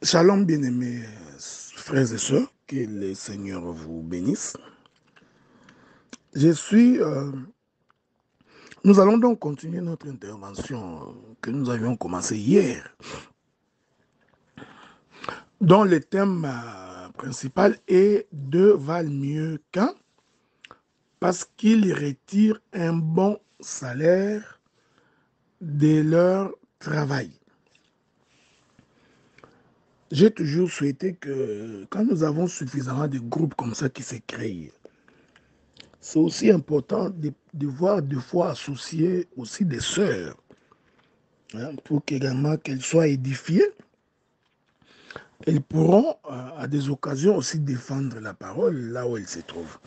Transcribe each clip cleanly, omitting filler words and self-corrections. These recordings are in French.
Shalom, bien-aimés frères et sœurs, que le Seigneur vous bénisse. Nous allons donc continuer notre intervention que nous avions commencé hier, dont le thème principal est deux valent mieux qu'un, parce qu'ils retirent un bon salaire de leur travail. J'ai toujours souhaité que quand nous avons suffisamment de groupes comme ça qui se créent, c'est aussi important de voir deux fois associer aussi des sœurs, hein, pour qu'également qu'elles soient édifiées. Elles pourront à des occasions aussi défendre la parole là où elles se trouvent.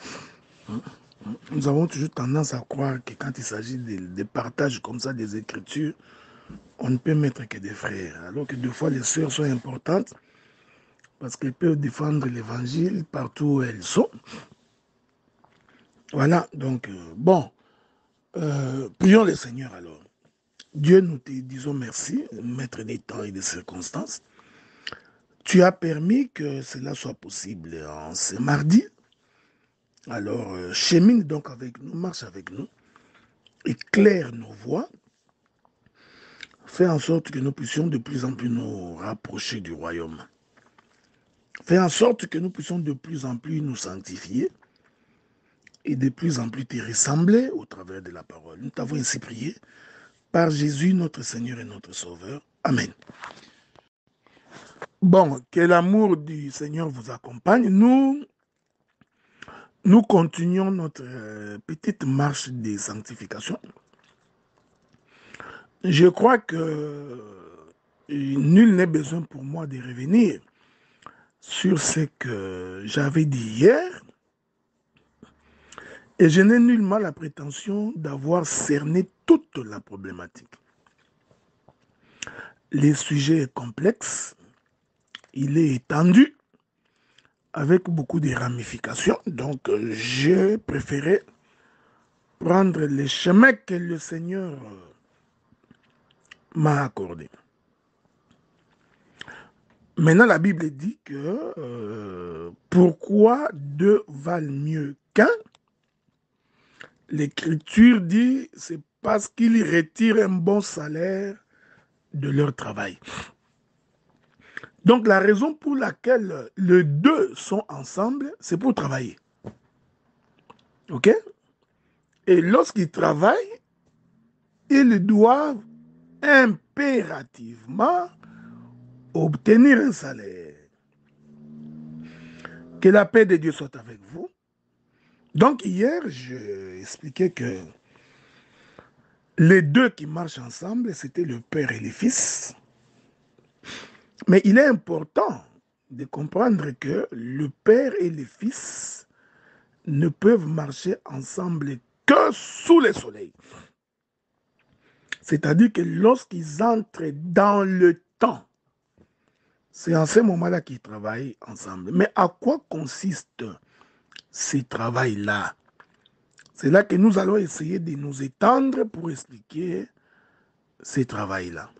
Nous avons toujours tendance à croire que quand il s'agit de partage comme ça des Écritures, on ne peut mettre que des frères. Alors que des fois les sœurs sont importantes parce qu'elles peuvent défendre l'Évangile partout où elles sont. Voilà, donc bon, prions le Seigneur alors. Dieu, nous te disons merci, maître des temps et des circonstances. Tu as permis que cela soit possible en ce mardi. Alors, chemine donc avec nous, marche avec nous, éclaire nos voies, fais en sorte que nous puissions de plus en plus nous rapprocher du royaume. Fais en sorte que nous puissions de plus en plus nous sanctifier et de plus en plus te ressembler au travers de la parole. Nous t'avons ainsi prié par Jésus, notre Seigneur et notre Sauveur. Amen. Bon, que l'amour du Seigneur vous accompagne. Nous continuons notre petite marche de sanctification. Je crois que nul n'est besoin pour moi de revenir sur ce que j'avais dit hier. Et je n'ai nullement la prétention d'avoir cerné toute la problématique. Le sujet est complexe, il est étendu, avec beaucoup de ramifications. Donc, j'ai préféré prendre les chemins que le Seigneur m'a accordés. Maintenant, la Bible dit que pourquoi deux valent mieux qu'un? L'Écriture dit c'est parce qu'ils retirent un bon salaire de leur travail. Donc, la raison pour laquelle les deux sont ensemble, c'est pour travailler. OK? Et lorsqu'ils travaillent, ils doivent impérativement obtenir un salaire. Que la paix de Dieu soit avec vous. Donc, hier, j'ai expliqué que les deux qui marchent ensemble, c'était le Père et le Fils. Mais il est important de comprendre que le Père et le Fils ne peuvent marcher ensemble que sous le soleil. C'est-à-dire que lorsqu'ils entrent dans le temps, c'est en ce moment-là qu'ils travaillent ensemble. Mais à quoi consiste ce travail-là? C'est là que nous allons essayer de nous étendre pour expliquer ce travail-là.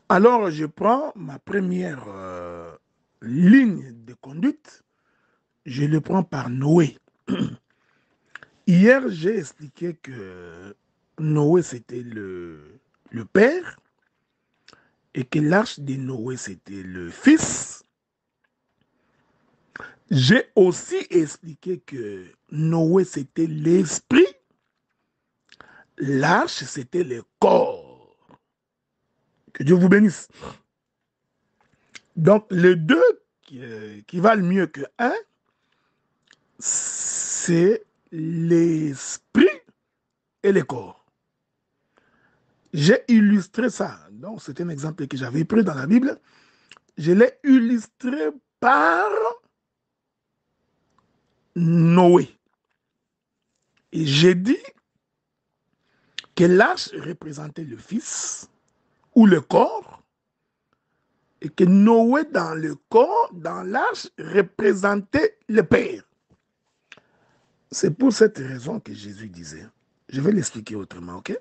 Alors, je prends ma première ligne de conduite. Je le prends par Noé. Hier, j'ai expliqué que Noé, c'était le père et que l'arche de Noé, c'était le fils. J'ai aussi expliqué que Noé, c'était l'esprit. L'arche, c'était le corps. Que Dieu vous bénisse. Donc, les deux qui valent mieux que un, c'est l'esprit et le corps. J'ai illustré ça. Donc, c'est un exemple que j'avais pris dans la Bible. Je l'ai illustré par Noé. Et j'ai dit que l'arche représentait le fils ou le corps, et que Noé dans le corps, dans l'arche, représentait le père. C'est pour cette raison que Jésus disait, je vais l'expliquer autrement, ok?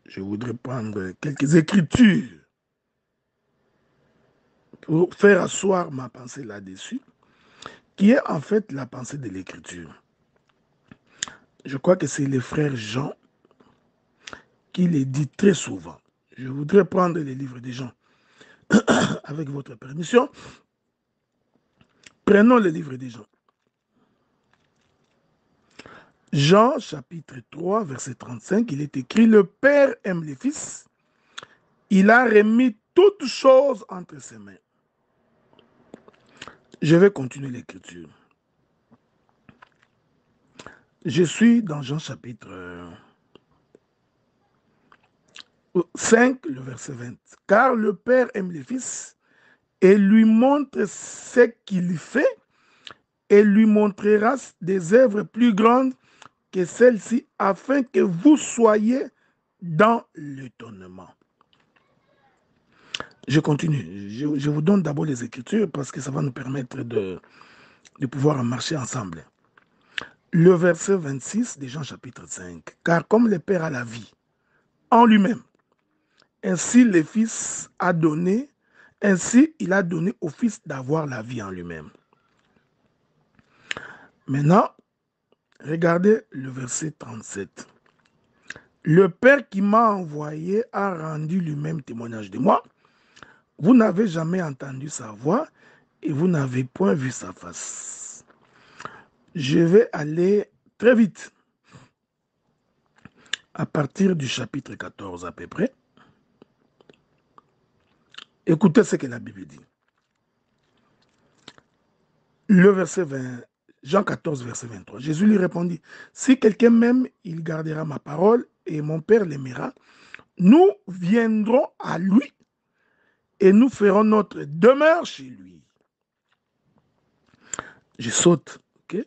Je voudrais prendre quelques écritures pour faire asseoir ma pensée là-dessus, qui est en fait la pensée de l'Écriture. Je crois que c'est le frère Jean qui le dit très souvent. Je voudrais prendre les livres des gens avec votre permission. Prenons les livres des gens. Jean chapitre 3, verset 35, il est écrit, le Père aime les fils, il a remis toutes choses entre ses mains. Je vais continuer l'écriture. Je suis dans Jean chapitre 5, le verset 20. Car le Père aime les fils et lui montre ce qu'il fait et lui montrera des œuvres plus grandes que celles-ci afin que vous soyez dans l'étonnement. Je continue. Je vous donne d'abord les Écritures parce que ça va nous permettre de pouvoir marcher ensemble. Le verset 26 de Jean chapitre 5. Car comme le Père a la vie en lui-même, ainsi le Fils a donné, ainsi il a donné au Fils d'avoir la vie en lui-même. Maintenant, regardez le verset 37. Le Père qui m'a envoyé a rendu lui-même témoignage de moi. Vous n'avez jamais entendu sa voix et vous n'avez point vu sa face. Je vais aller très vite. À partir du chapitre 14 à peu près. Écoutez ce que la Bible dit. Le verset 20, Jean 14, verset 23. Jésus lui répondit, si quelqu'un m'aime, il gardera ma parole et mon Père l'aimera. Nous viendrons à lui et nous ferons notre demeure chez lui. Je saute, ok?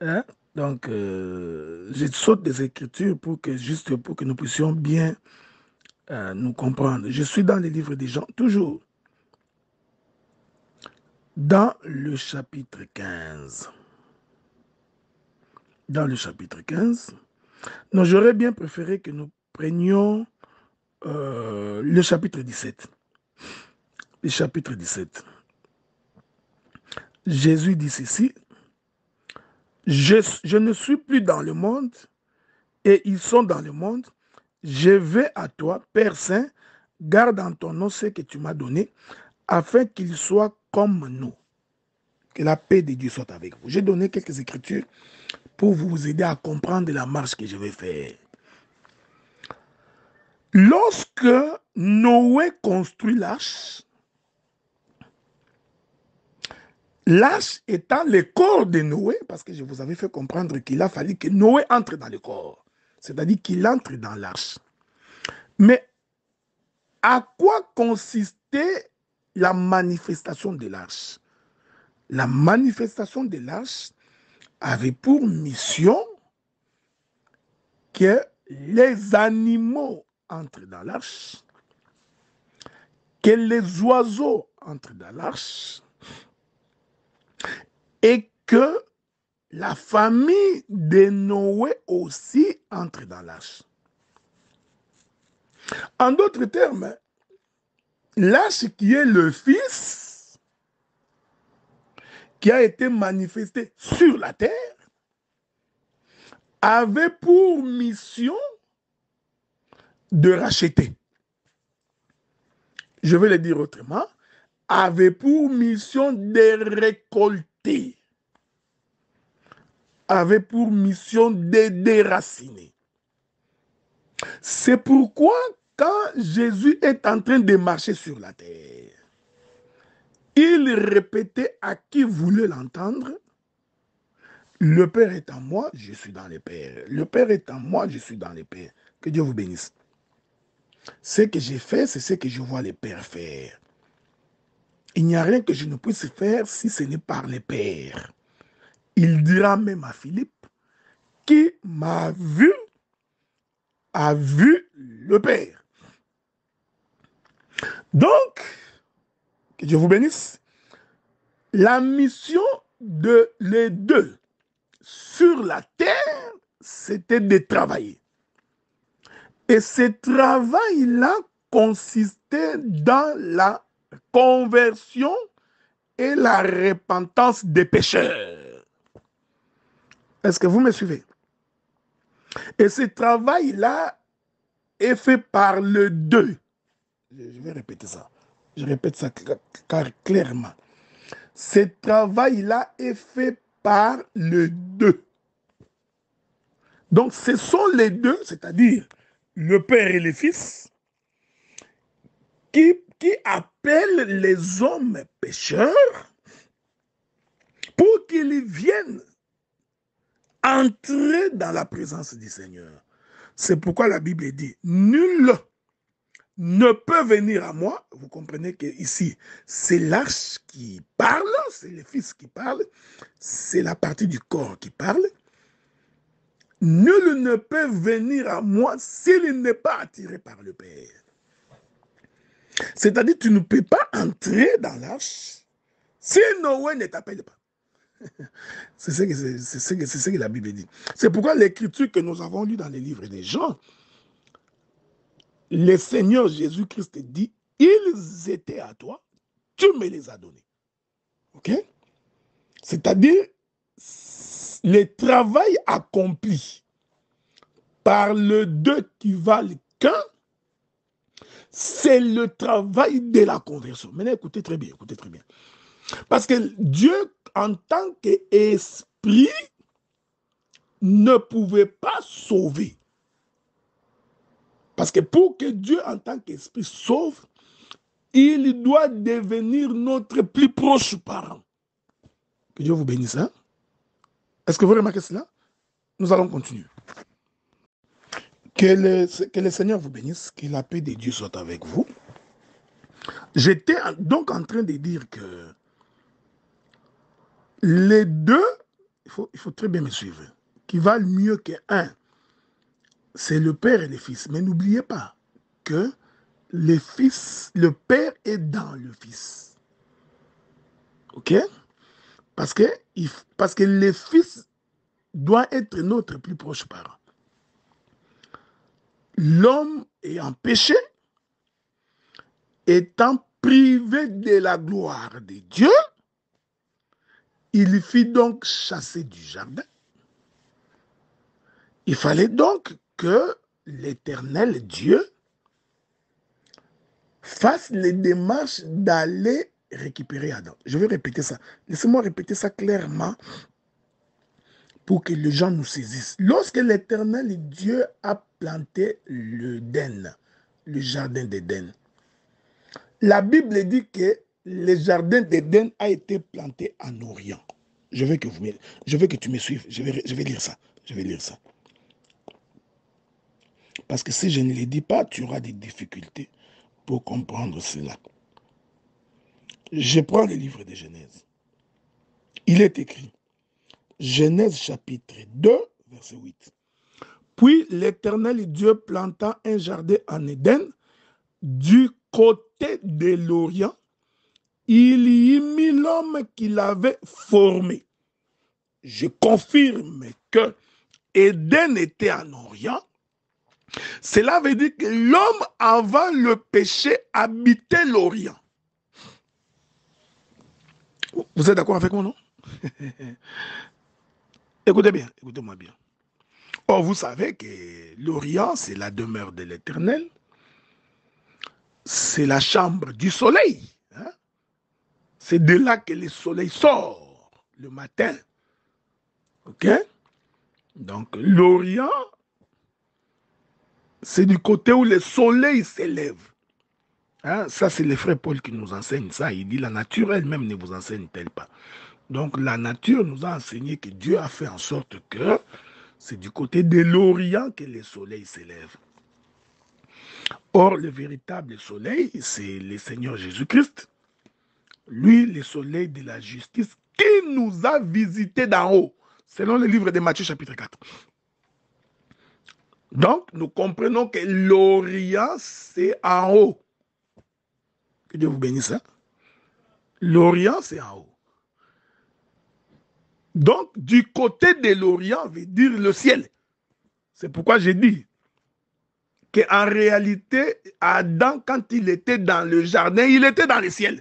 Hein? Donc, je saute des Écritures juste pour que nous puissions bien nous comprendre. Je suis dans les livres des gens, toujours. Dans le chapitre 15. Dans le chapitre 15. Non, j'aurais bien préféré que nous prenions le chapitre 17. Le chapitre 17. Jésus dit ceci, je ne suis plus dans le monde et ils sont dans le monde. Je vais à toi, Père Saint, garde en ton nom ce que tu m'as donné, afin qu'ils soient comme nous. Que la paix de Dieu soit avec vous. J'ai donné quelques écritures pour vous aider à comprendre la marche que je vais faire. Lorsque Noé construit l'arche, l'arche étant le corps de Noé, parce que je vous avais fait comprendre qu'il a fallu que Noé entre dans le corps, c'est-à-dire qu'il entre dans l'arche. Mais à quoi consistait la manifestation de l'arche? La manifestation de l'arche avait pour mission que les animaux entrent dans l'arche, que les oiseaux entrent dans l'arche et que la famille de Noé aussi entre dans l'arche. En d'autres termes, l'arche qui est le Fils, qui a été manifesté sur la terre, avait pour mission de racheter. Je vais le dire autrement, avait pour mission de récolter, avait pour mission de déraciner. C'est pourquoi quand Jésus est en train de marcher sur la terre, il répétait à qui voulait l'entendre, le Père est en moi, je suis dans le Père. Le Père est en moi, je suis dans le Père. Que Dieu vous bénisse. Ce que j'ai fait, c'est ce que je vois le Père faire. Il n'y a rien que je ne puisse faire si ce n'est par le Père. Il dira même à Philippe, qui m'a vu, a vu le Père. Donc, que Dieu vous bénisse. La mission de les deux sur la terre, c'était de travailler. Et ce travail-là consistait dans la conversion et la repentance des pécheurs. Est-ce que vous me suivez? Et ce travail-là est fait par le 2. Je vais répéter ça. Je répète ça clairement. Ce travail-là est fait par le 2. Donc, ce sont les deux, c'est-à-dire le Père et le Fils, qui appellent les hommes pécheurs pour qu'ils viennent entrer dans la présence du Seigneur. C'est pourquoi la Bible dit, nul ne peut venir à moi. Vous comprenez que ici, c'est l'arche qui parle, c'est le Fils qui parle, c'est la partie du corps qui parle. Nul ne peut venir à moi s'il n'est pas attiré par le Père. C'est-à-dire, tu ne peux pas entrer dans l'arche si Noé ne t'appelle pas. C'est ce que la Bible dit. C'est pourquoi l'écriture que nous avons lue dans les livres des Jean, le Seigneur Jésus-Christ dit, ils étaient à toi, tu me les as donnés. Ok? C'est-à-dire, le travail accompli par le deux qui valent qu'un, c'est le travail de la conversion. Maintenant, écoutez très bien, écoutez très bien. Parce que Dieu, en tant qu'esprit, ne pouvait pas sauver. Parce que pour que Dieu, en tant qu'esprit, sauve, il doit devenir notre plus proche parent. Que Dieu vous bénisse. Hein? Est-ce que vous remarquez cela? Nous allons continuer. Que le Seigneur vous bénisse, que la paix de Dieu soit avec vous. J'étais donc en train de dire que les deux, il faut très bien me suivre, qui valent mieux qu'un, c'est le Père et le Fils. Mais n'oubliez pas que le Fils, le Père est dans le Fils. Ok? Parce que le Fils doit être notre plus proche parent. L'homme ayant péché, étant privé de la gloire de Dieu, il fut donc chassé du jardin. Il fallait donc que l'Éternel Dieu fasse les démarches d'aller récupérer Adam. Je vais répéter ça. Laissez-moi répéter ça clairement pour que les gens nous saisissent. Lorsque l'Éternel Dieu a planté l'Éden, le jardin d'Éden, la Bible dit que le jardin d'Éden a été planté en Orient. Je veux que tu me suives. Je vais lire ça. Je vais lire ça. Parce que si je ne le dis pas, tu auras des difficultés pour comprendre cela. Je prends le livre de Genèse. Il est écrit, Genèse chapitre 2, verset 8. Puis l'Éternel Dieu planta un jardin en Éden, du côté de l'Orient, il y mit l'homme qu'il avait formé. Je confirme que Éden était en Orient. Cela veut dire que l'homme, avant le péché, habitait l'Orient. Vous êtes d'accord avec moi, non? Écoutez bien, écoutez-moi bien. Or, vous savez que l'Orient, c'est la demeure de l'Éternel. C'est la chambre du soleil. Hein? C'est de là que le soleil sort le matin. Ok? Donc, l'Orient, c'est du côté où le soleil s'élève. Hein? Ça, c'est le frère Paul qui nous enseigne ça. Il dit la nature elle-même ne vous enseigne-t-elle pas. Donc, la nature nous a enseigné que Dieu a fait en sorte que c'est du côté de l'Orient que le soleil s'élève. Or, le véritable soleil, c'est le Seigneur Jésus-Christ. Lui, le soleil de la justice, qui nous a visités d'en haut, selon le livre de Matthieu chapitre 4. Donc, nous comprenons que l'Orient, c'est en haut. Que Dieu vous bénisse. Hein? L'Orient, c'est en haut. Donc, du côté de l'Orient veut dire le ciel. C'est pourquoi j'ai dit qu'en réalité, Adam, quand il était dans le jardin, il était dans le ciel.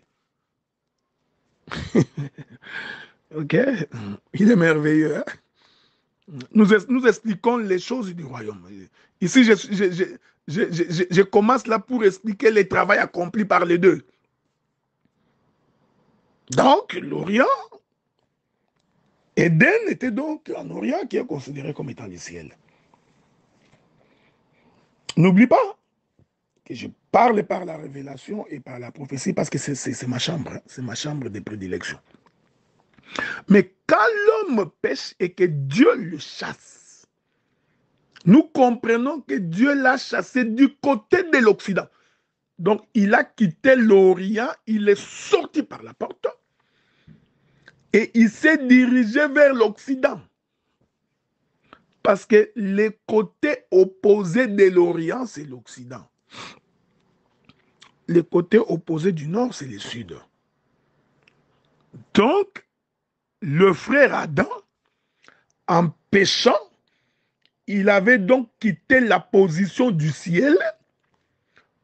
Ok? Il est merveilleux. Hein? Nous expliquons les choses du royaume. Ici, je commence là pour expliquer le travail accompli par les deux. Donc, l'Orient, Éden était donc en Orient qui est considéré comme étant le ciel. N'oublie pas que je parle par la révélation et par la prophétie parce que c'est ma chambre, hein, c'est ma chambre de prédilection. Mais quand l'homme pêche et que Dieu le chasse, nous comprenons que Dieu l'a chassé du côté de l'Occident. Donc, il a quitté l'Orient, il est sorti par la porte et il s'est dirigé vers l'Occident. Parce que le côté opposé de l'Orient, c'est l'Occident. Le côté opposé du Nord, c'est le Sud. Donc, le frère Adam, en péchant, il avait donc quitté la position du ciel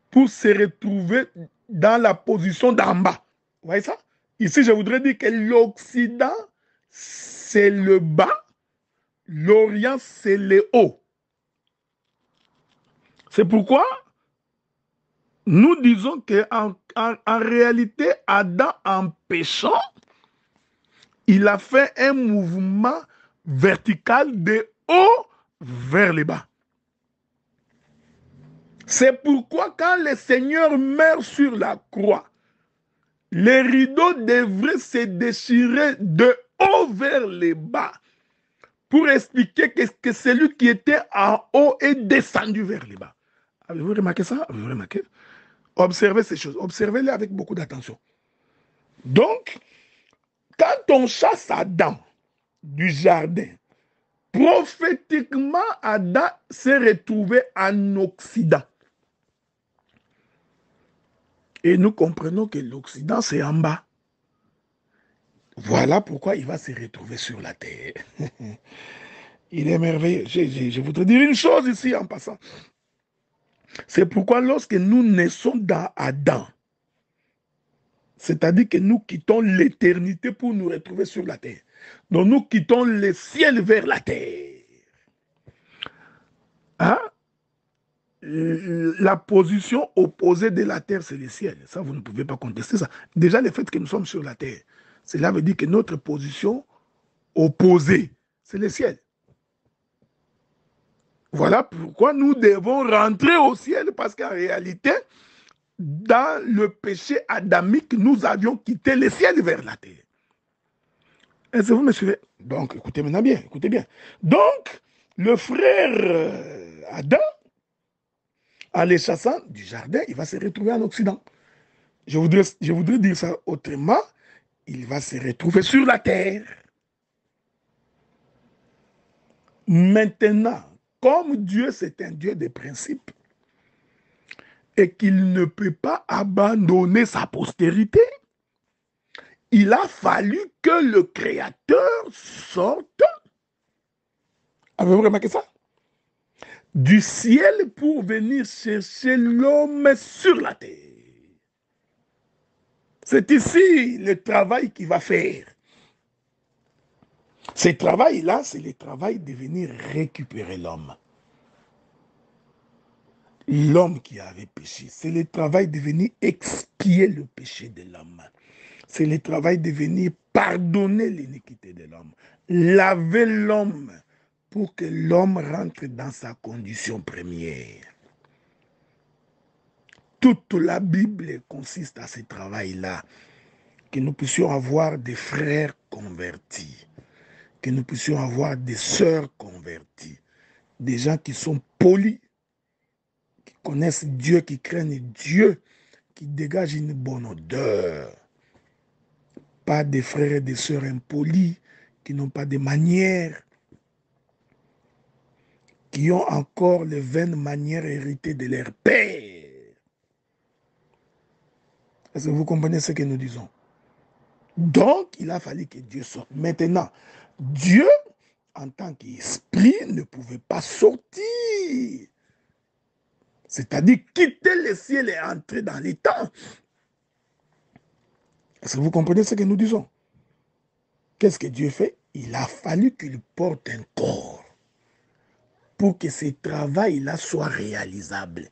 pour se retrouver dans la position d'en bas. Vous voyez ça? Ici, je voudrais dire que l'Occident, c'est le bas, l'Orient, c'est le haut. C'est pourquoi nous disons qu'en réalité, Adam, en péchant, il a fait un mouvement vertical de haut vers le bas. C'est pourquoi quand le Seigneur meurt sur la croix, les rideaux devraient se déchirer de haut vers le bas pour expliquer que celui qui était en haut est descendu vers le bas. Avez-vous remarqué ça? Avez-vous remarqué? Observez ces choses. Observez-les avec beaucoup d'attention. Donc, quand on chasse Adam du jardin, prophétiquement, Adam s'est retrouvé en Occident. Et nous comprenons que l'Occident, c'est en bas. Voilà pourquoi il va se retrouver sur la terre. Il est merveilleux. Je voudrais dire une chose ici en passant. C'est pourquoi lorsque nous naissons dans Adam, c'est-à-dire que nous quittons l'éternité pour nous retrouver sur la terre. Donc nous quittons le ciel vers la terre. Hein? La position opposée de la terre, c'est le ciel. Ça, vous ne pouvez pas contester ça. Déjà, le fait que nous sommes sur la terre, cela veut dire que notre position opposée, c'est le ciel. Voilà pourquoi nous devons rentrer au ciel, parce qu'en réalité, dans le péché adamique, nous avions quitté le ciel vers la terre. Est-ce que vous me suivez? Donc, écoutez maintenant bien, écoutez bien. Donc, le frère Adam, en les chassant du jardin, il va se retrouver en Occident. Je voudrais dire ça autrement, il va se retrouver sur la terre. Maintenant, comme Dieu, c'est un Dieu de principes, et qu'il ne peut pas abandonner sa postérité, il a fallu que le Créateur sorte. Avez-vous remarqué ça? Du ciel pour venir chercher l'homme sur la terre. C'est ici le travail qu'il va faire. Ce travail-là, c'est le travail de venir récupérer l'homme. L'homme qui avait péché. C'est le travail de venir expier le péché de l'homme. C'est le travail de venir pardonner l'iniquité de l'homme. Laver l'homme pour que l'homme rentre dans sa condition première. Toute la Bible consiste à ce travail-là. Que nous puissions avoir des frères convertis. Que nous puissions avoir des sœurs converties. Des gens qui sont polis, qui connaissent Dieu, qui craignent Dieu, qui dégagent une bonne odeur. Pas des frères et des sœurs impolis, qui n'ont pas de manières, qui ont encore les vaines manières héritées de leur père. Est-ce que vous comprenez ce que nous disons? Donc, il a fallu que Dieu sorte. Maintenant, Dieu, en tant qu'esprit, ne pouvait pas sortir C'est-à-dire quitter le ciel et entrer dans les temps. Est-ce que vous comprenez ce que nous disons? Qu'est-ce que Dieu fait? Il a fallu qu'il porte un corps pour que ce travail-là soit réalisable.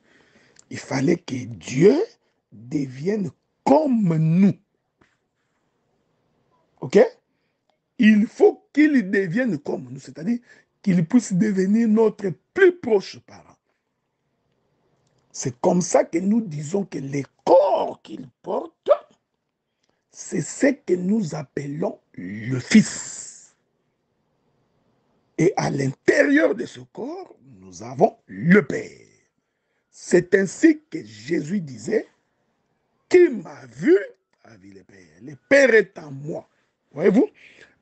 Il fallait que Dieu devienne comme nous. OK? Il faut qu'il devienne comme nous, c'est-à-dire qu'il puisse devenir notre plus proche parent. C'est comme ça que nous disons que le corps qu'il porte, c'est ce que nous appelons le Fils. Et à l'intérieur de ce corps, nous avons le Père. C'est ainsi que Jésus disait, qui m'a vu a vu le Père. Le Père est en moi. Voyez-vous?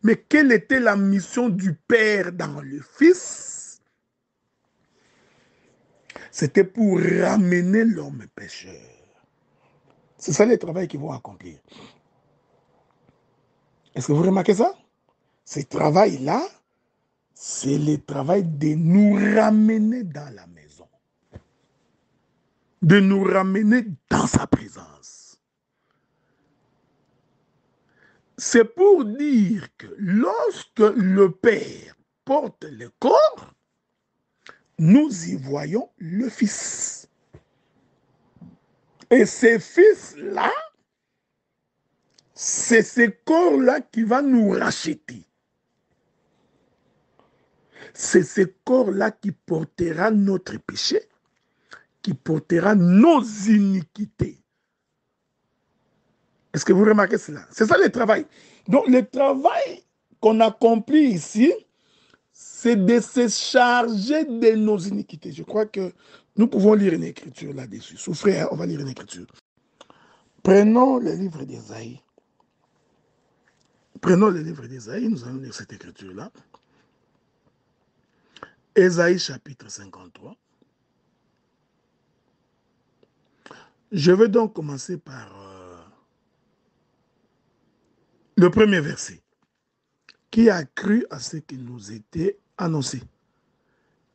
Mais quelle était la mission du Père dans le Fils? C'était pour ramener l'homme pécheur. C'est ça le travail qu'ils vont accomplir. Est-ce que vous remarquez ça? Ce travail-là, c'est le travail de nous ramener dans la maison. De nous ramener dans sa présence. C'est pour dire que lorsque le Père porte le corps, nous y voyons le Fils. Et ce Fils-là, c'est ce corps-là qui va nous racheter. C'est ce corps-là qui portera notre péché, qui portera nos iniquités. Est-ce que vous remarquez cela? C'est ça le travail. Donc le travail qu'on accomplit ici, c'est de se charger de nos iniquités. Je crois que nous pouvons lire une écriture là-dessus. Souffrez, hein, on va lire une écriture. Prenons le livre d'Ésaïe. Prenons le livre d'Ésaïe, nous allons lire cette écriture-là. Ésaïe chapitre 53. Je vais donc commencer par le premier verset. Qui a cru à ce qui nous était annoncé?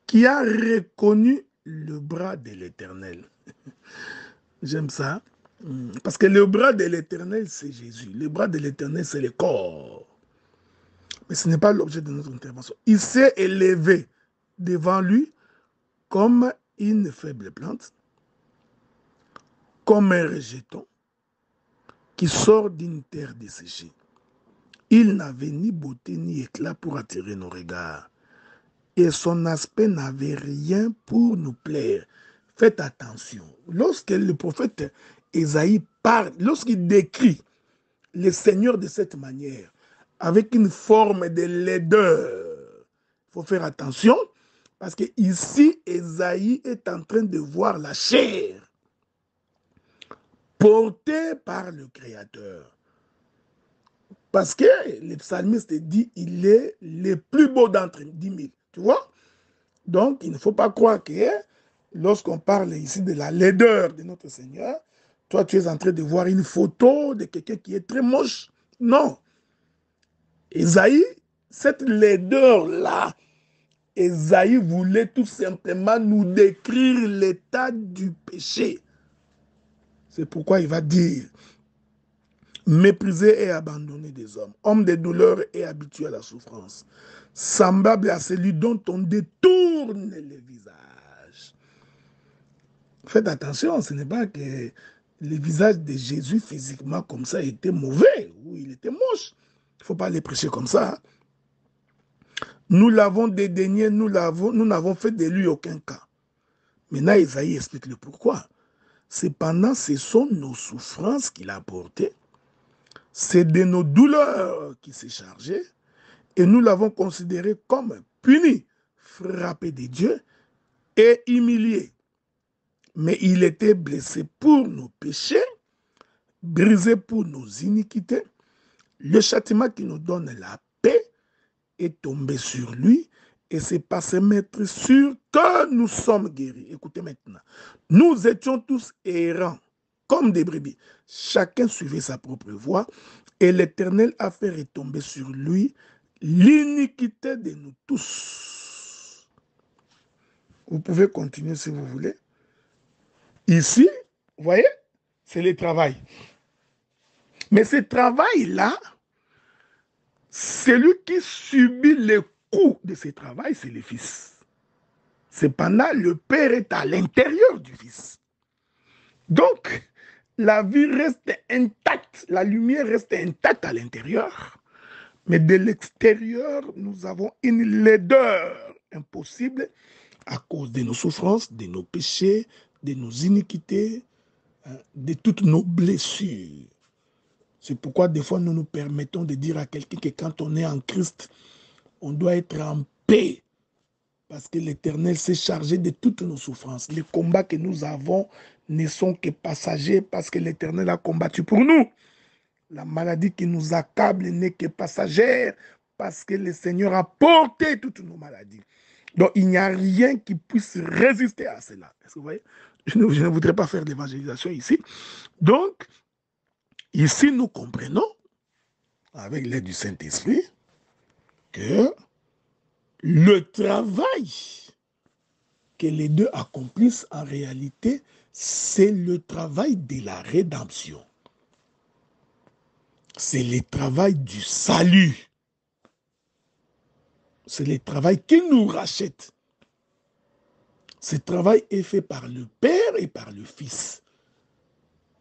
Qui a reconnu le bras de l'Éternel? J'aime ça. Parce que le bras de l'Éternel, c'est Jésus. Le bras de l'Éternel, c'est le corps. Mais ce n'est pas l'objet de notre intervention. Il s'est élevé devant lui comme une faible plante, comme un rejeton qui sort d'une terre desséchée. Il n'avait ni beauté ni éclat pour attirer nos regards. Et son aspect n'avait rien pour nous plaire. Faites attention. Lorsque le prophète Ésaïe parle, lorsqu'il décrit le Seigneur de cette manière, avec une forme de laideur, il faut faire attention, parce que ici, Ésaïe est en train de voir la chair portée par le Créateur. Parce que le psalmiste dit, il est le plus beau d'entre 10 000. Tu vois? Donc, il ne faut pas croire que lorsqu'on parle ici de la laideur de notre Seigneur, toi, tu es en train de voir une photo de quelqu'un qui est très moche. Non. Ésaïe, cette laideur-là, Ésaïe voulait tout simplement nous décrire l'état du péché. C'est pourquoi il va dire, méprisé et abandonné des hommes, homme de douleur et habitué à la souffrance, semblable à celui dont on détourne le visage. Faites attention, ce n'est pas que le visage de Jésus physiquement comme ça était mauvais ou il était moche. Il ne faut pas les prêcher comme ça. Nous l'avons dédaigné, nous n'avons fait de lui aucun cas. Maintenant, Isaïe explique le pourquoi. Cependant, ce sont nos souffrances qu'il a portées. C'est de nos douleurs qu'il s'est chargé. Et nous l'avons considéré comme puni, frappé de Dieu et humilié. Mais il était blessé pour nos péchés, brisé pour nos iniquités. Le châtiment qui nous donne la paix est tombé sur lui et c'est par ses maîtres sûrs que nous sommes guéris. Écoutez maintenant, nous étions tous errants comme des brebis. Chacun suivait sa propre voie et l'Éternel a fait retomber sur lui l'iniquité de nous tous. Vous pouvez continuer si vous voulez. Ici, vous voyez, c'est le travail. Mais ce travail-là, celui qui subit les coûts de ce travail, c'est le Fils. Cependant, le Père est à l'intérieur du Fils. Donc, la vie reste intacte, la lumière reste intacte à l'intérieur. Mais de l'extérieur, nous avons une laideur impossible à cause de nos souffrances, de nos péchés, de nos iniquités, de toutes nos blessures. C'est pourquoi des fois nous nous permettons de dire à quelqu'un que quand on est en Christ, on doit être en paix. Parce que l'Éternel s'est chargé de toutes nos souffrances. Les combats que nous avons ne sont que passagers parce que l'Éternel a combattu pour nous. La maladie qui nous accable n'est que passagère parce que le Seigneur a porté toutes nos maladies. Donc il n'y a rien qui puisse résister à cela. Est-ce que vous voyez? Je ne voudrais pas faire d'évangélisation ici. Donc, ici nous comprenons, avec l'aide du Saint-Esprit, que le travail que les deux accomplissent en réalité, c'est le travail de la rédemption. C'est le travail du salut. C'est le travail qui nous rachète. Ce travail est fait par le Père et par le Fils.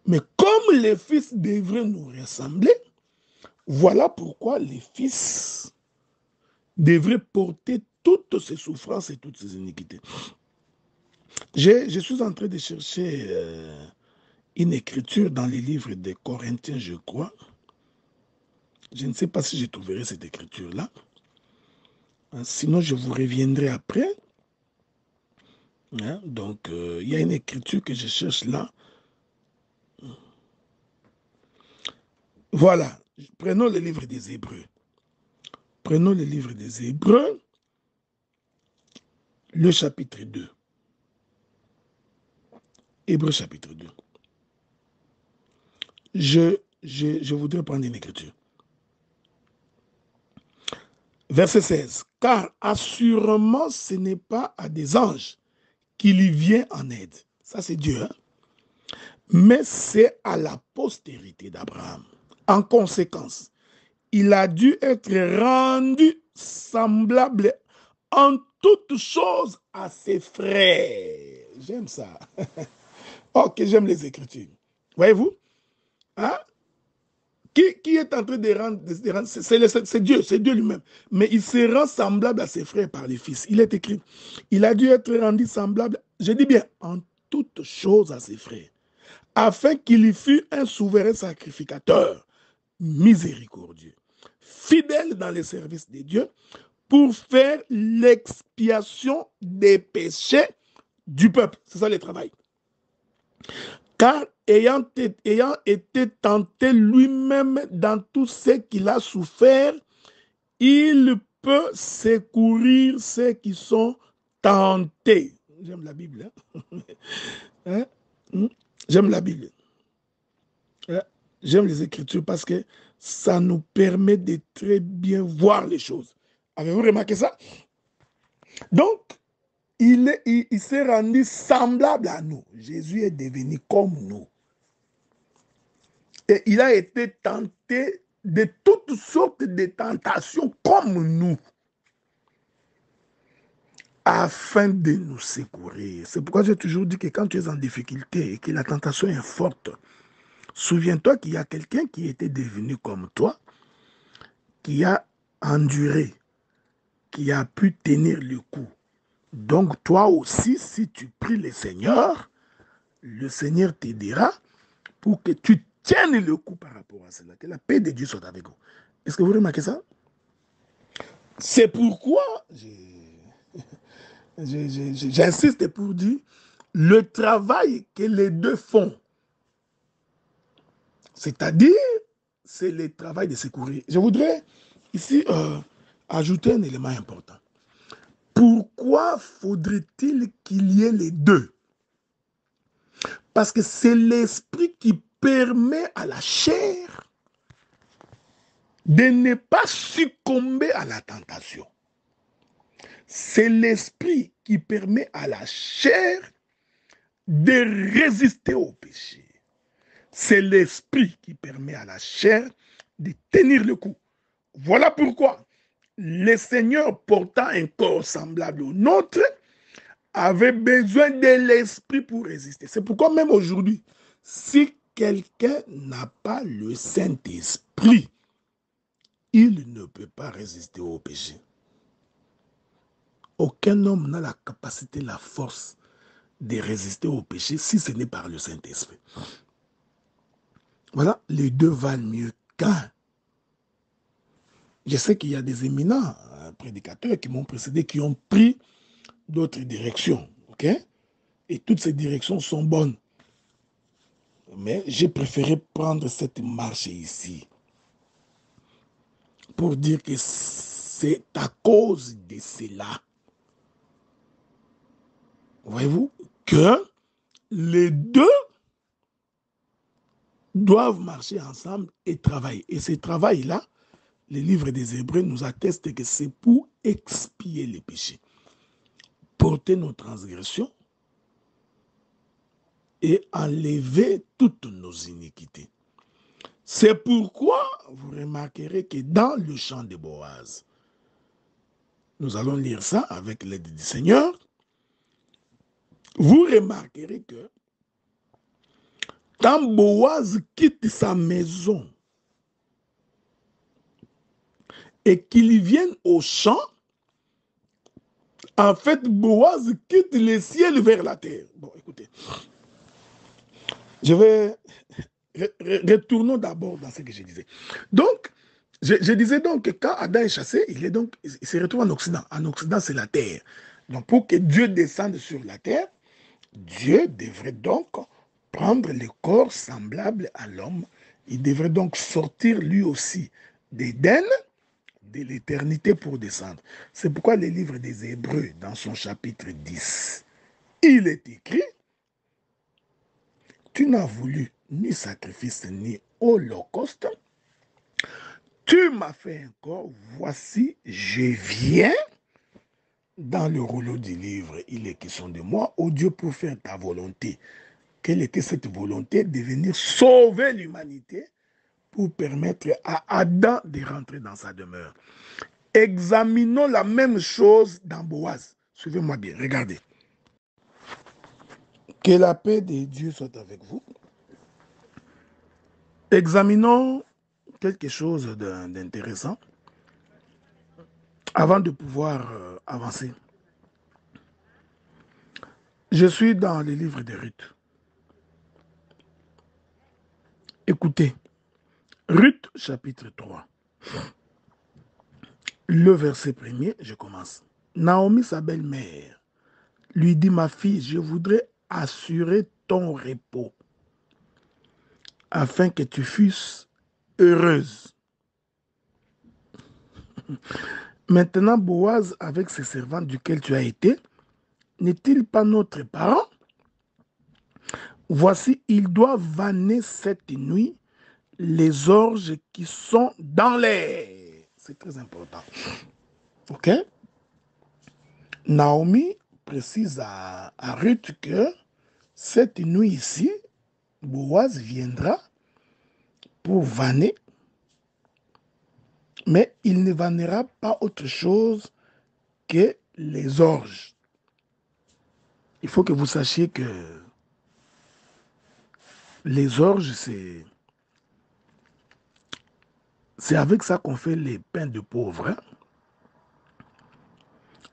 Mais comme le Fils devrait nous ressembler, voilà pourquoi le Fils devrait porter toutes ses souffrances et toutes ses iniquités. Je suis en train de chercher une écriture dans les livres des Corinthiens, je crois. Je ne sais pas si je trouverai cette écriture-là. Sinon, je vous reviendrai après. Donc, il y a une écriture que je cherche là. Voilà. Prenons le livre des Hébreux. Prenons le livre des Hébreux, le chapitre 2. Hébreux chapitre 2. Je voudrais prendre une écriture. Verset 16. Car assurément, ce n'est pas à des anges qu'il y vient en aide. Ça, c'est Dieu. Hein? Mais c'est à la postérité d'Abraham. En conséquence, il a dû être rendu semblable en toutes choses à ses frères. J'aime ça. Ok, j'aime les Écritures. Voyez-vous? Hein? Qui est en train de rendre, c'est Dieu lui-même. Mais il se rend semblable à ses frères par les fils. Il est écrit, il a dû être rendu semblable, je dis bien, en toutes choses à ses frères, afin qu'il y fût un souverain sacrificateur, miséricordieux, fidèle dans les services de Dieu, pour faire l'expiation des péchés du peuple. C'est ça le travail. Car ayant été tenté lui-même dans tout ce qu'il a souffert, il peut secourir ceux qui sont tentés. J'aime la Bible. Hein? J'aime la Bible. J'aime les Écritures parce que ça nous permet de très bien voir les choses. Avez-vous remarqué ça? Donc, il s'est rendu semblable à nous. Jésus est devenu comme nous. Et il a été tenté de toutes sortes de tentations comme nous, afin de nous secourir. C'est pourquoi j'ai toujours dit que quand tu es en difficulté et que la tentation est forte, souviens-toi qu'il y a quelqu'un qui était devenu comme toi, qui a enduré, qui a pu tenir le coup. Donc toi aussi, si tu pries le Seigneur t'aidera pour que tu tiennes le coup par rapport à cela. Que la paix de Dieu soit avec vous. Est-ce que vous remarquez ça? C'est pourquoi j'insiste pour dire le travail que les deux font, c'est-à-dire c'est le travail de secourir. Je voudrais ici ajouter un élément important. Pourquoi faudrait-il qu'il y ait les deux? Parce que c'est l'esprit qui permet à la chair de ne pas succomber à la tentation. C'est l'esprit qui permet à la chair de résister au péché. C'est l'esprit qui permet à la chair de tenir le coup. Voilà pourquoi le Seigneur, portant un corps semblable au nôtre, avait besoin de l'esprit pour résister. C'est pourquoi même aujourd'hui, si quelqu'un n'a pas le Saint-Esprit, il ne peut pas résister au péché. Aucun homme n'a la capacité, la force de résister au péché si ce n'est par le Saint-Esprit. Voilà, les deux valent mieux qu'un. Je sais qu'il y a des éminents prédicateurs qui m'ont précédé, qui ont pris d'autres directions, ok? Et toutes ces directions sont bonnes. Mais j'ai préféré prendre cette marche ici pour dire que c'est à cause de cela, voyez-vous, que les deux doivent marcher ensemble et travailler. Et ce travail-là, le livre des Hébreux nous atteste que c'est pour expier les péchés, porter nos transgressions et enlever toutes nos iniquités. C'est pourquoi vous remarquerez que dans le chant de Boaz, nous allons lire ça avec l'aide du Seigneur, vous remarquerez que quand Boaz quitte sa maison et qu'il vienne au champ, en fait, Boaz quitte le ciel vers la terre. Bon, écoutez, je vais... Retournons d'abord dans ce que je disais. Donc, je disais donc que quand Adam est chassé, il se retrouve en Occident. En Occident, c'est la terre. Donc, pour que Dieu descende sur la terre, Dieu devrait donc prendre le corps semblable à l'homme. Il devrait donc sortir lui aussi d'Éden, de l'éternité pour descendre. C'est pourquoi le livre des Hébreux, dans son chapitre 10, il est écrit, tu n'as voulu ni sacrifice ni holocauste, tu m'as fait un corps, voici, je viens. Dans le rouleau du livre, il est question de moi, ô Dieu, pour faire ta volonté. Quelle était cette volonté? De venir sauver l'humanité pour permettre à Adam de rentrer dans sa demeure. Examinons la même chose dans Boaz. Suivez-moi bien, regardez. Que la paix de Dieu soit avec vous. Examinons quelque chose d'intéressant avant de pouvoir avancer. Je suis dans les livres de Ruth. Écoutez, Ruth chapitre 3. Le verset premier, je commence. Naomi, sa belle-mère, lui dit, ma fille, je voudrais assurer ton repos afin que tu fusses heureuse. Maintenant, Boaz, avec ses servantes duquel tu as été, n'est-il pas notre parent? Voici, il doit vanner cette nuit les orges qui sont dans l'air. C'est très important. Ok? Naomi précise à Ruth que cette nuit ici, Boaz viendra pour vanner, mais il ne vannera pas autre chose que les orges. Il faut que vous sachiez que les orges, c'est avec ça qu'on fait les pains de pauvres. Hein?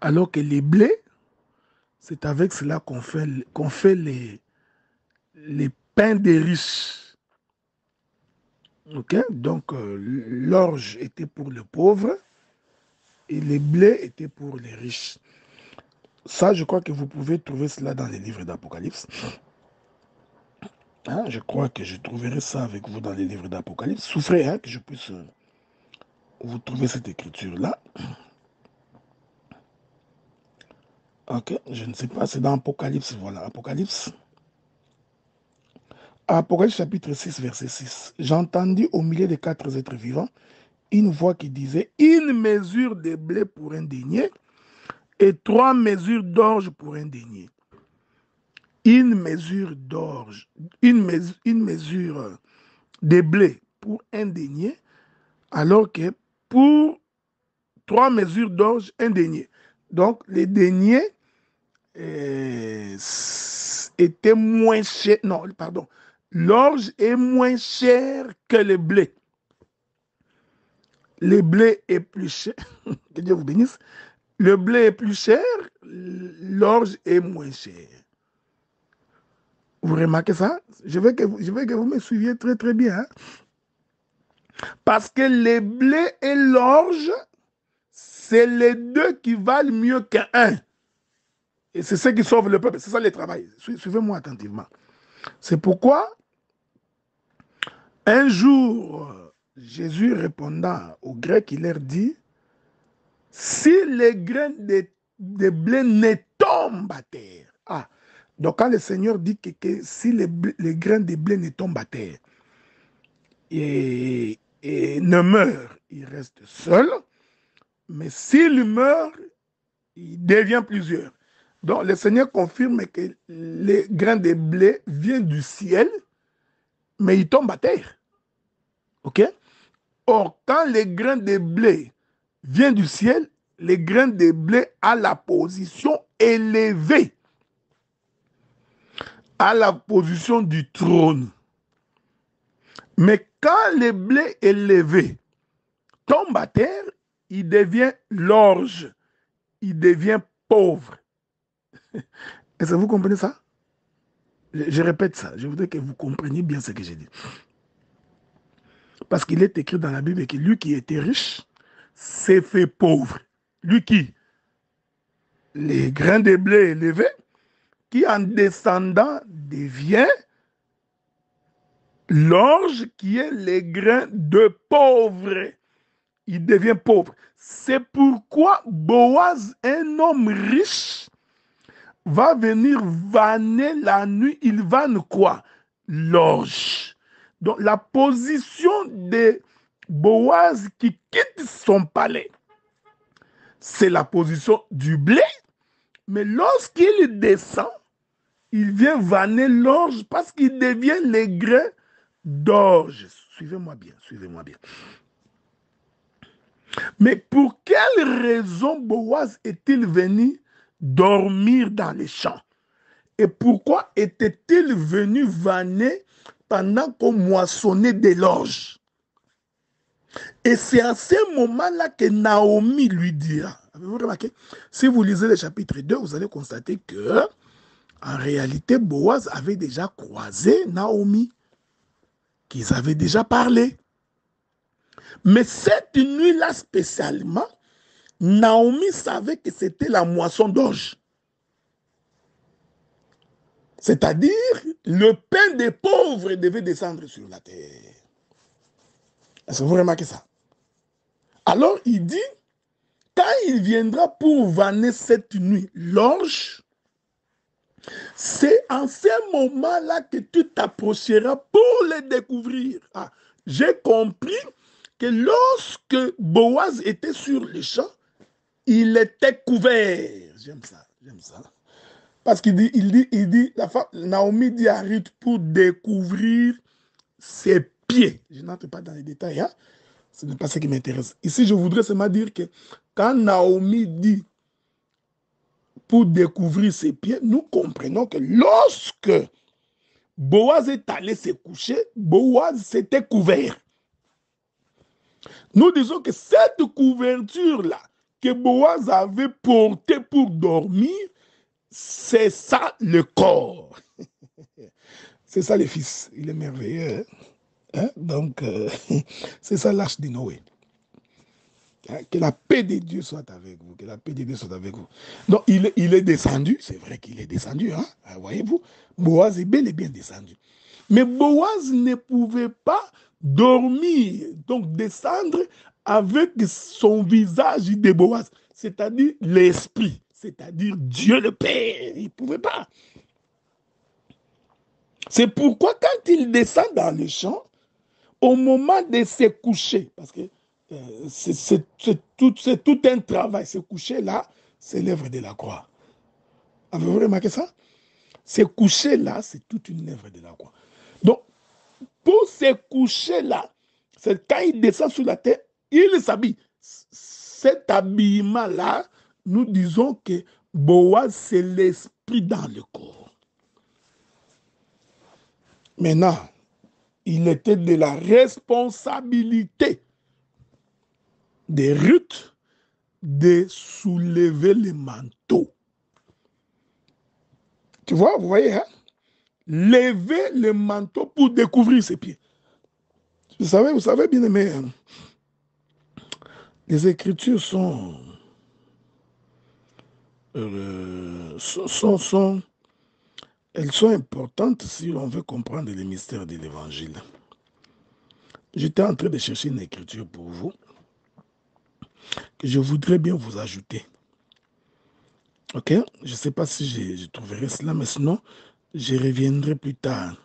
Alors que les blés, c'est avec cela qu'on fait les pains des riches. Okay? Donc, l'orge était pour les pauvres et les blés étaient pour les riches. Ça, je crois que vous pouvez trouver cela dans les livres d'Apocalypse. Hein? Je crois que je trouverai ça avec vous dans les livres d'Apocalypse. Souffrez hein, que je puisse vous trouver cette écriture-là. Ok, je ne sais pas, c'est dans Apocalypse, voilà, Apocalypse. Apocalypse chapitre 6, verset 6. J'entendis au milieu des quatre êtres vivants une voix qui disait, une mesure de blé pour un denier et 3 mesures d'orge pour un denier. une mesure d'orge, une mesure de blé pour un denier, alors que pour 3 mesures d'orge, un denier. Donc, les deniers étaient moins chers. Non, pardon. L'orge est moins cher que le blé. Le blé est plus cher. Que Dieu vous bénisse. Le blé est plus cher, l'orge est moins cher. Vous remarquez ça? Je veux que vous me suiviez très très bien. Hein? Parce que le blé et l'orge, c'est les deux qui valent mieux qu'un. Et c'est ce qui sauve le peuple. C'est ça le travail. Suivez-moi attentivement. C'est pourquoi, un jour, Jésus répondant aux Grecs, il leur dit, si les grains de blé ne tombent à terre. Ah, donc quand le Seigneur dit que si les grains de blé ne tombent à terre et ne meurent, il reste seul. Mais s'il meurt, il devient plusieurs. Donc le Seigneur confirme que les grains de blé viennent du ciel, mais ils tombent à terre. OK? Or, quand les grains de blé viennent du ciel, les grains de blé à la position élevée, à la position du trône. Mais quand le blé élevé tombe à terre, il devient l'orge, il devient pauvre. Est-ce que vous comprenez ça? Je répète ça, je voudrais que vous compreniez bien ce que j'ai dit. Parce qu'il est écrit dans la Bible que lui qui était riche s'est fait pauvre. Lui qui? Les grains de blé élevés, qui en descendant devient l'orge qui est les grains de pauvre. Il devient pauvre. C'est pourquoi Boaz, un homme riche, va venir vanner la nuit. Il vanne quoi? L'orge. Donc la position de Boaz qui quitte son palais, c'est la position du blé. Mais lorsqu'il descend, il vient vanner l'orge parce qu'il devient les grains d'orge. Suivez-moi bien, suivez-moi bien. Mais pour quelle raison Boaz est-il venu dormir dans les champs? Et pourquoi était-il venu vanner pendant qu'on moissonnait des l'orge? Et c'est à ce moment-là que Naomi lui dira. Avez-vous remarqué? Si vous lisez le chapitre 2, vous allez constater que, en réalité, Boaz avait déjà croisé Naomi, qu'ils avaient déjà parlé. Mais cette nuit-là spécialement, Naomi savait que c'était la moisson d'orge. C'est-à-dire, le pain des pauvres devait descendre sur la terre. Est-ce que vous remarquez ça? Alors, il dit, quand il viendra pour vanner cette nuit l'orge, c'est en ce moment-là que tu t'approcheras pour le découvrir. Ah, j'ai compris que lorsque Boaz était sur les champs, il était couvert. J'aime ça, j'aime ça. Parce qu'il dit, la femme, Naomi dit à Ruth pour découvrir ses pieds. Je n'entre pas dans les détails, hein? Ce n'est pas ce qui m'intéresse. Ici, je voudrais seulement dire que quand Naomi dit pour découvrir ses pieds, nous comprenons que lorsque Boaz est allé se coucher, Boaz s'était couvert. Nous disons que cette couverture-là que Boaz avait portée pour dormir, c'est ça le corps. C'est ça le fils. Il est merveilleux. Hein? Donc, c'est ça l'arche de Noé. Hein? Que la paix de Dieu soit avec vous. Que la paix de Dieu soit avec vous. Donc, il est descendu. C'est vrai qu'il est descendu. Hein? Voyez-vous, Boaz est bel et bien descendu. Mais Boaz ne pouvait pas dormir, donc descendre avec son visage de Boaz, c'est-à-dire l'esprit, c'est-à-dire Dieu le Père. Il ne pouvait pas. C'est pourquoi quand il descend dans le champ, au moment de se coucher, parce que c'est tout un travail, se coucher là, c'est l'œuvre de la croix. Avez-vous remarqué ça? Ces couchers-là, c'est toute une œuvre de la croix. Donc, pour ces couchers-là, c'est quand il descend sur la terre, il s'habille. Cet habillement-là, nous disons que Boaz, c'est l'esprit dans le corps. Maintenant, il était de la responsabilité de Ruth de soulever les manteaux. Tu vois, vous voyez, hein? Lever le manteau pour découvrir ses pieds. Vous savez bien aimé, hein? Les Écritures elles sont importantes si l'on veut comprendre les mystères de l'Évangile. J'étais en train de chercher une écriture pour vous que je voudrais bien vous ajouter. Ok? Je ne sais pas si je trouverai cela, mais sinon, je reviendrai plus tard.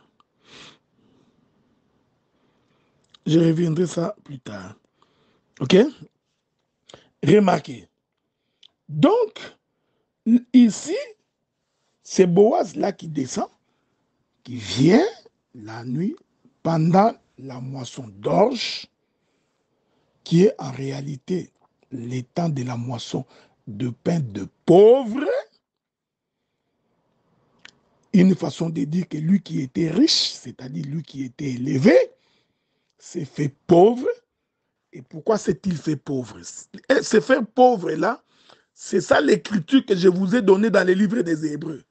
Je reviendrai ça plus tard. Ok? Remarquez. Donc, ici, c'est Boaz là qui descend, qui vient la nuit pendant la moisson d'orge, qui est en réalité le temps de la moisson de pain de pauvre. Une façon de dire que lui qui était riche, c'est-à-dire lui qui était élevé, s'est fait pauvre. Et pourquoi s'est-il fait pauvre? Se faire pauvre là, c'est ça l'écriture que je vous ai donnée dans les livres des Hébreux.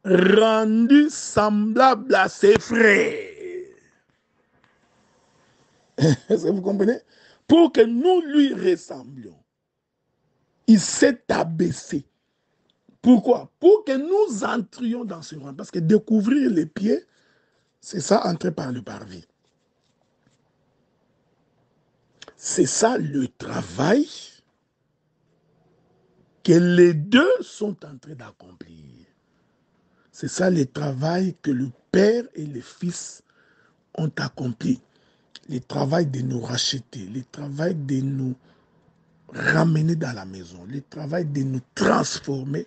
Rendu semblable à ses frères. Est-ce que vous comprenez? Pour que nous lui ressemblions. Il s'est abaissé. Pourquoi? Pour que nous entrions dans ce rang. Parce que découvrir les pieds, c'est ça, entrer par le parvis. C'est ça le travail que les deux sont en train d'accomplir. C'est ça le travail que le Père et le Fils ont accompli. Le travail de nous racheter, le travail de nous ramener dans la maison, le travail de nous transformer,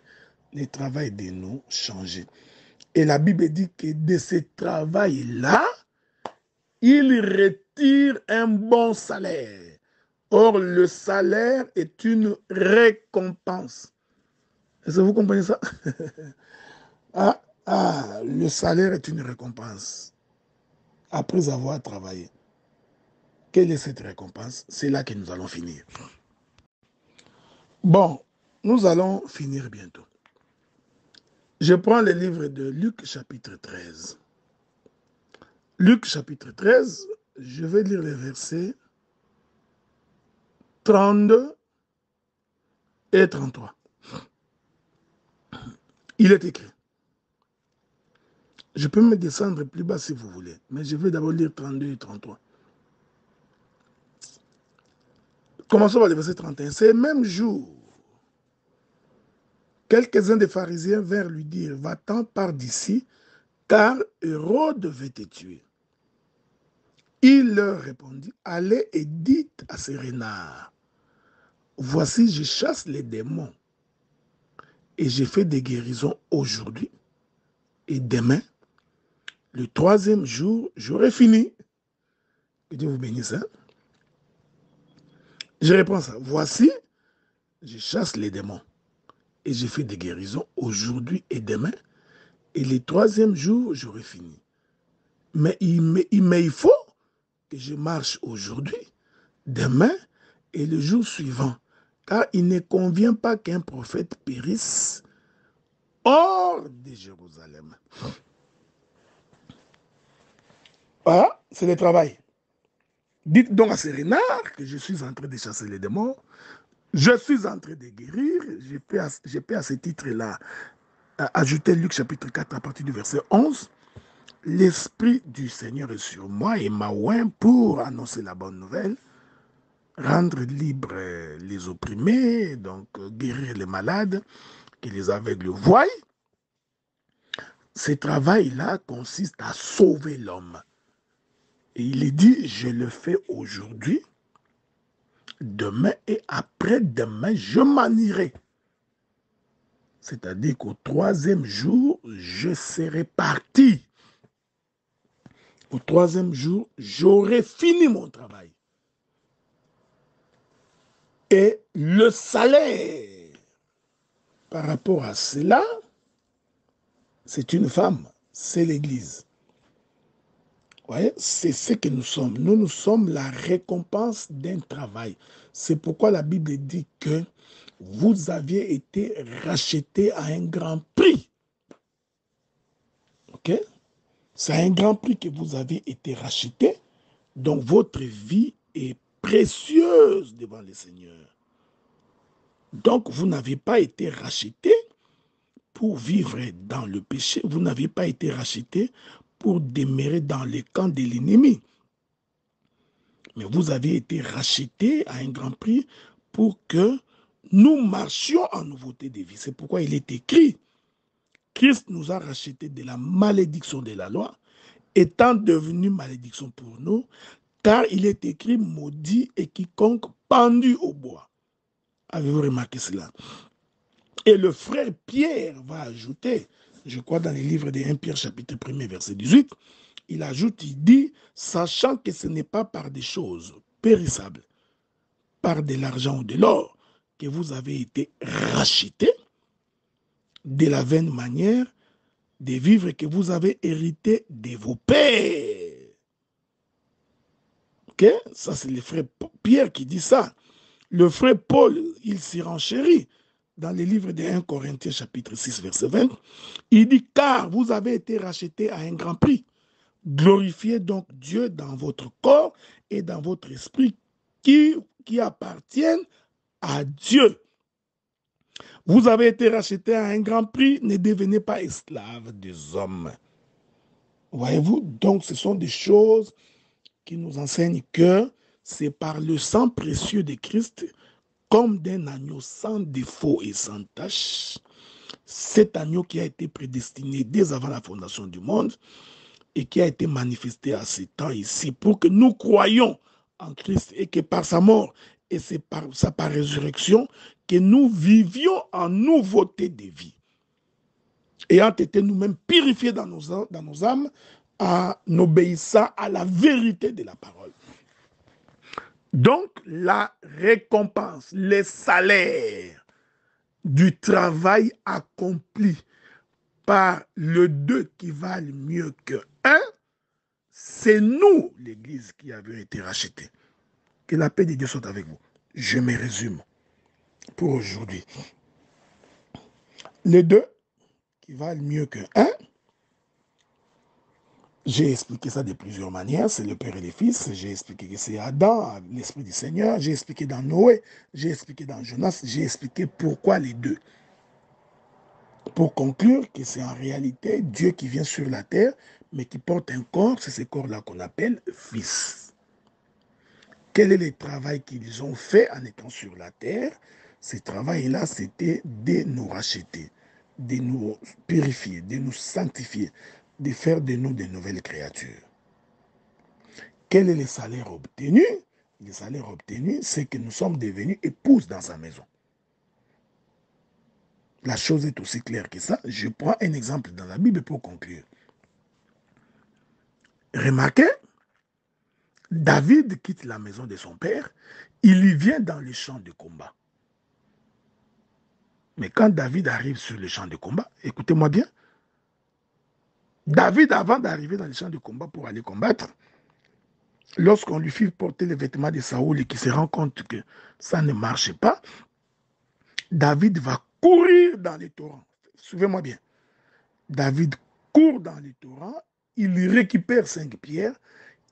le travail de nous changer. Et la Bible dit que de ce travail-là, il retire un bon salaire. Or, le salaire est une récompense. Est-ce que vous comprenez ça? Le salaire est une récompense. Après avoir travaillé. Quelle est cette récompense? C'est là que nous allons finir. Bon, nous allons finir bientôt. Je prends le livre de Luc chapitre 13. Luc chapitre 13, je vais lire les versets 32 et 33. Il est écrit. Je peux me descendre plus bas si vous voulez, mais je vais d'abord lire 32 et 33. Commençons par le verset 31. C'est le même jour. Quelques-uns des pharisiens vinrent lui dire, va-t'en par d'ici, car Hérode veut te tuer. Il leur répondit, allez et dites à ces renards, voici je chasse les démons et j'ai fait des guérisons aujourd'hui et demain, le troisième jour, j'aurai fini. Que Dieu vous bénisse. Hein? Je réponds ça, voici, je chasse les démons et j'ai fait des guérisons aujourd'hui et demain et le troisième jour, j'aurai fini. Mais il faut que je marche aujourd'hui, demain et le jour suivant. Car il ne convient pas qu'un prophète périsse hors de Jérusalem. Ah, c'est le travail. Dites donc à ces renards que je suis en train de chasser les démons. Je suis en train de guérir. Je peux à ce titre-là ajouter Luc chapitre 4 à partir du verset 11. L'Esprit du Seigneur est sur moi et m'a oint pour annoncer la bonne nouvelle, rendre libres les opprimés, donc guérir les malades, que les aveugles voient. Ce travail-là consiste à sauver l'homme. Et il est dit, je le fais aujourd'hui, demain et après-demain, je m'en irai. C'est-à-dire qu'au troisième jour, je serai parti. Au troisième jour, j'aurai fini mon travail. Et le salaire par rapport à cela, c'est une femme, c'est l'Église. Vous voyez, c'est ce que nous sommes. Nous sommes la récompense d'un travail. C'est pourquoi la Bible dit que vous aviez été rachetés à un grand prix. Ok? C'est à un grand prix que vous avez été rachetés. Donc votre vie est précieuse devant le Seigneur. Donc vous n'avez pas été rachetés pour vivre dans le péché. Vous n'avez pas été rachetés pour demeurer dans les camps de l'ennemi. Mais vous avez été rachetés à un grand prix pour que nous marchions en nouveauté de vie. C'est pourquoi il est écrit, Christ nous a rachetés de la malédiction de la loi, étant devenu malédiction pour nous, car il est écrit, maudit et quiconque pendu au bois. Avez-vous remarqué cela? Et le frère Pierre va ajouter, je crois dans les livres de 1 Pierre chapitre 1 verset 18, il ajoute, il dit, sachant que ce n'est pas par des choses périssables, par de l'argent ou de l'or, que vous avez été rachetés de la vaine manière de vivre que vous avez hérité de vos pères. Ok? Ça, c'est le frère Pierre qui dit ça. Le frère Paul, il s'y renchérit dans les livres de 1 Corinthiens chapitre 6 verset 20. Il dit, car vous avez été rachetés à un grand prix. Glorifiez donc Dieu dans votre corps et dans votre esprit qui appartiennent à Dieu. Vous avez été rachetés à un grand prix, ne devenez pas esclaves des hommes. Voyez-vous, donc ce sont des choses qui nous enseignent que c'est par le sang précieux de Christ, comme d'un agneau sans défaut et sans tache, cet agneau qui a été prédestiné dès avant la fondation du monde et qui a été manifesté à ce temps ici pour que nous croyions en Christ et que par sa mort et par sa résurrection, que nous vivions en nouveauté de vie. Ayant été nous-mêmes purifiés dans nos âmes en obéissant à la vérité de la parole. Donc, la récompense, les salaires du travail accompli par le deux qui valent mieux que un, c'est nous, l'Église, qui avions été rachetés. Que la paix de Dieu soit avec vous. Je me résume pour aujourd'hui. Les deux qui valent mieux que un, j'ai expliqué ça de plusieurs manières, c'est le Père et le Fils, j'ai expliqué que c'est Adam, l'Esprit du Seigneur, j'ai expliqué dans Noé, j'ai expliqué dans Jonas, j'ai expliqué pourquoi les deux. Pour conclure que c'est en réalité Dieu qui vient sur la terre, mais qui porte un corps, c'est ce corps-là qu'on appelle Fils. Quel est le travail qu'ils ont fait en étant sur la terre? Ce travail-là, c'était de nous racheter, de nous purifier, de nous sanctifier, de faire de nous de nouvelles créatures. Quel est le salaire obtenu? Le salaire obtenu, c'est que nous sommes devenus épouses dans sa maison. La chose est aussi claire que ça. Je prends un exemple dans la Bible pour conclure. Remarquez, David quitte la maison de son père, il y vient dans le champ de combat. Mais quand David arrive sur le champ de combat, écoutez-moi bien, David, avant d'arriver dans le champ de combat pour aller combattre, lorsqu'on lui fit porter les vêtements de Saoul et qu'il se rend compte que ça ne marche pas, David va courir dans les torrents. Suivez-moi bien. David court dans les torrents, il récupère 5 pierres,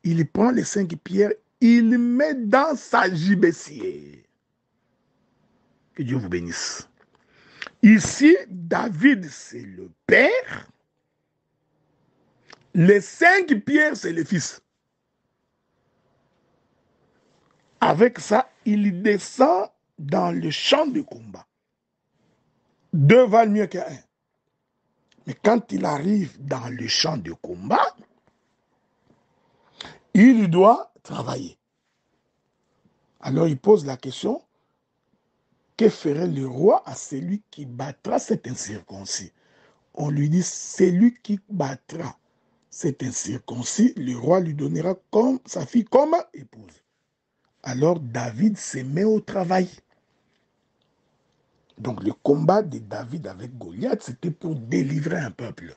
il prend les 5 pierres, il met dans sa gibecière. Que Dieu vous bénisse. Ici, David, c'est le père. Les 5 pierres, c'est le fils. Avec ça, il descend dans le champ de combat. 2 valent mieux qu'un. Mais quand il arrive dans le champ de combat, il doit travailler. Alors il pose la question, que ferait le roi à celui qui battra cet incirconcis? on lui dit, c'est lui qui battra cet incirconcis, le roi lui donnera comme sa fille comme épouse. Alors David se met au travail. Donc le combat de David avec Goliath, c'était pour délivrer un peuple.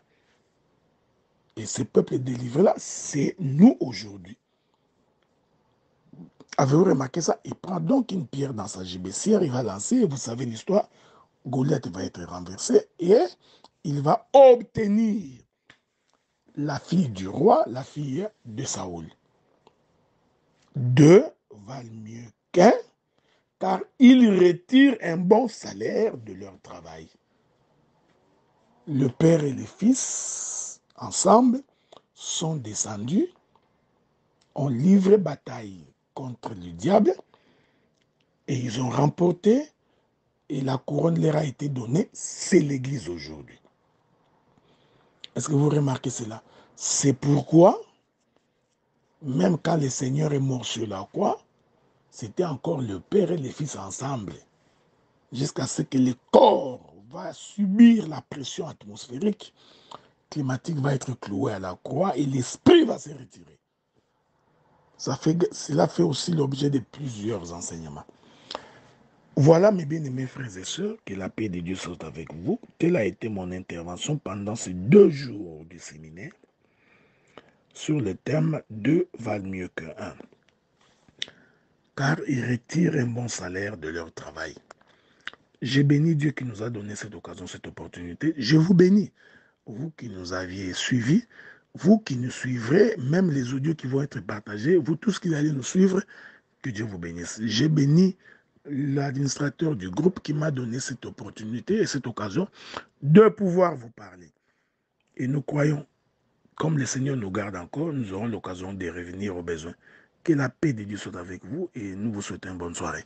Et ce peuple délivré-là, c'est nous aujourd'hui. Avez-vous remarqué ça? Il prend donc une pierre dans sa gibecière, il va lancer, et vous savez l'histoire, Goliath va être renversé et il va obtenir la fille du roi, la fille de Saoul. Deux valent mieux qu'un, car ils retirent un bon salaire de leur travail. Le père et le fils, ensemble, sont descendus, ont livré bataille contre le diable, et ils ont remporté, et la couronne leur a été donnée. C'est l'Église aujourd'hui. Est-ce que vous remarquez cela? C'est pourquoi, même quand le Seigneur est mort sur la croix, c'était encore le Père et le Fils ensemble, jusqu'à ce que le corps va subir la pression atmosphérique climatique, va être cloué à la croix et l'esprit va se retirer. Cela fait aussi l'objet de plusieurs enseignements. Voilà, mes bien-aimés frères et sœurs, que la paix de Dieu soit avec vous. Telle a été mon intervention pendant ces 2 jours du séminaire sur le thème « 2 valent mieux que 1 ». Car ils retirent un bon salaire de leur travail. J'ai béni Dieu qui nous a donné cette occasion, cette opportunité. Je vous bénis, vous qui nous aviez suivis, vous qui nous suivrez, même les audios qui vont être partagés, vous tous qui allez nous suivre, que Dieu vous bénisse. J'ai béni l'administrateur du groupe qui m'a donné cette opportunité et cette occasion de pouvoir vous parler. Et nous croyons, comme le Seigneur nous garde encore, nous aurons l'occasion de revenir aux besoins. Que la paix de Dieu soit avec vous et nous vous souhaitons une bonne soirée.